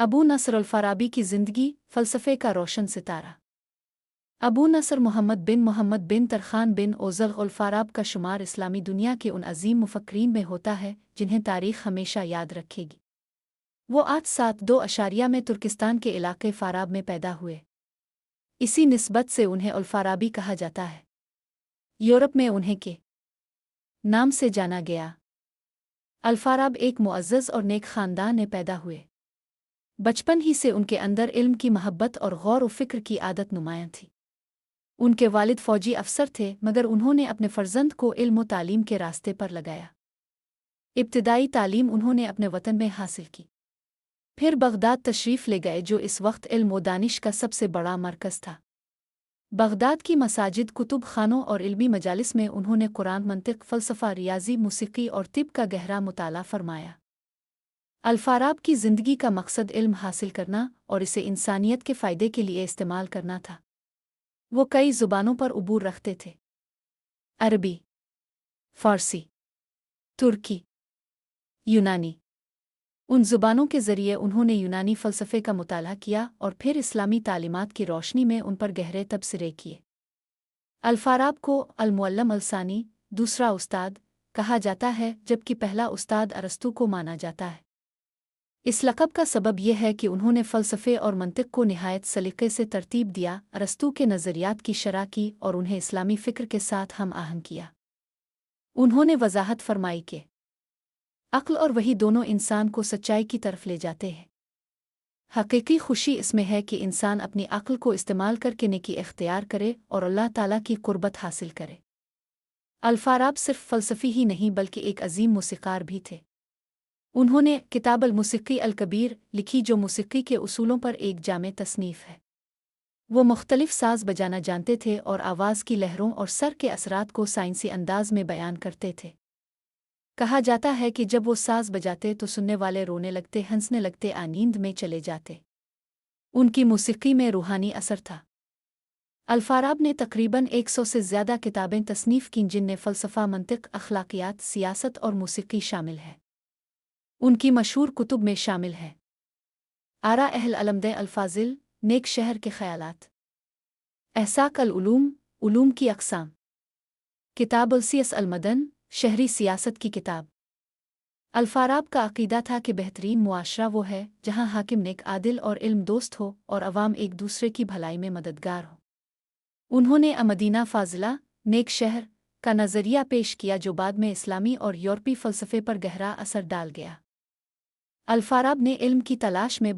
अबू नसर अल-फ़ाराबी की ज़िंदगी फ़लसफ़े का रोशन सितारा। अबू नसर मोहम्मद बिन तरखान बिन ओज़ल अल-फ़ाराब का शुमार इस्लामी दुनिया के उन अजीम मुफ़क्रीन में होता है जिन्हें तारीख़ हमेशा याद रखेगी। वो 872 में तुर्किस्तान के इलाके फ़ाराब में पैदा हुए। इसी निस्बत से उन्हें अल-फ़ाराबी कहा जाता है। यूरोप में उन्हें के नाम से जाना गया। अल-फ़ाराब एक मुअज़्ज़ज़ और नेक ख़ानदान में पैदा हुए। बचपन ही से उनके अंदर इल्म की महब्बत और गौर व फ़िक्र की आदत नुमायाँ थी। उनके वालिद फ़ौजी अफ़सर थे, मगर उन्होंने अपने फ़र्जंद को इल्म व तालीम के रास्ते पर लगाया। इब्तिदाई तालीम उन्होंने अपने वतन में हासिल की। फिर बगदाद तशरीफ़ ले गए, जो इस वक्त इल्म व दानिश का सबसे बड़ा मरकज़ था। बगदाद की मसाजिद, कुतुब खानों और इल्मी मजालिस में उन्होंने कुरान, मंतिक़, फ़लसफ़ा, रियाज़ी, मूसीक़ी और तिब का गहरा मुताला फ़रमाया। अल-फ़ाराब की ज़िंदगी का मकसद इल्म हासिल करना और इसे इंसानियत के फ़ायदे के लिए इस्तेमाल करना था। वो कई ज़ुबानों पर उबूर रखते थे: अरबी, फ़ारसी, तुर्की, यूनानी। उन ज़ुबानों के ज़रिए उन्होंने यूनानी फ़लसफ़े का मुताला किया और फिर इस्लामी तालीमात की रोशनी में उन पर गहरे तबसरे किए। अल-फ़ाराब को अल-मुअल्लम अल-सानी, दूसरा उस्ताद, कहा जाता है, जबकि पहला उस्ताद अरस्तू को माना जाता है। इस लक़ब का सबब यह है कि उन्होंने फ़लसफ़े और मंतिक़ को निहायत सलीक़े से तरतीब दिया, अरस्तू के नज़रियात की शरह की और उन्हें इस्लामी फ़िक्र के साथ हम आहंग किया। उन्होंने वज़ाहत फ़रमाई कि अक्ल और वही दोनों इंसान को सच्चाई की तरफ ले जाते हैं। हक़ीक़ी खुशी इसमें है कि इंसान अपनी अक्ल को इस्तेमाल करके नेकी इख्तियार करे और अल्लाह ताला की क़ुर्बत हासिल करे। अल-फ़ाराब सिर्फ़ फ़लसफ़ी ही नहीं बल्कि एक अज़ीम मूसीक़ार भी थे। उन्होंने किताब अल-मूसीक़ी अल-कबीर लिखी, जो मूसीक़ी के उसूलों पर एक जामे तसनीफ़ है। वो मुख्तलिफ़ साज़ बजाना जानते थे और आवाज़ की लहरों और सर के असरात को साइंसी अंदाज़ में बयान करते थे। कहा जाता है कि जब वो साज़ बजाते तो सुनने वाले रोने लगते, हंसने लगते, नींद में चले जाते। उनकी मूसीक़ी में रूहानी असर था। अल-फ़ाराब ने तकरीबन 100 से ज़्यादा किताबें तसनीफ़ कीं, जिनमें फ़लसफ़ा, मंतिक़, अख़लाक़ियात, सियासत और मूसीक़ी शामिल है। उनकी मशहूर कुतुब में शामिल है आरा अहल अलमद अल-फ़ाज़िल, नेक शहर के ख़यालात, एहसाक अल-उलूम, उलूम की अक़साम, किताब अल-सियस अल-मदन, शहरी सियासत की किताब। अल-फ़ाराब का अक़ीदा था कि बेहतरीन मुआशरा वो है जहाँ हाकिम नेक, आदिल और इल्म दोस्त हो और अवाम एक दूसरे की भलाई में मददगार हो। उन्होंने मदीना फ़ाज़िला, नेक शहर, का नज़रिया पेश किया, जो बाद में इस्लामी और यूरोपी फ़लसफ़े पर गहरा असर डाल गया। अल-फ़ाराब ने इल्म की तलाश में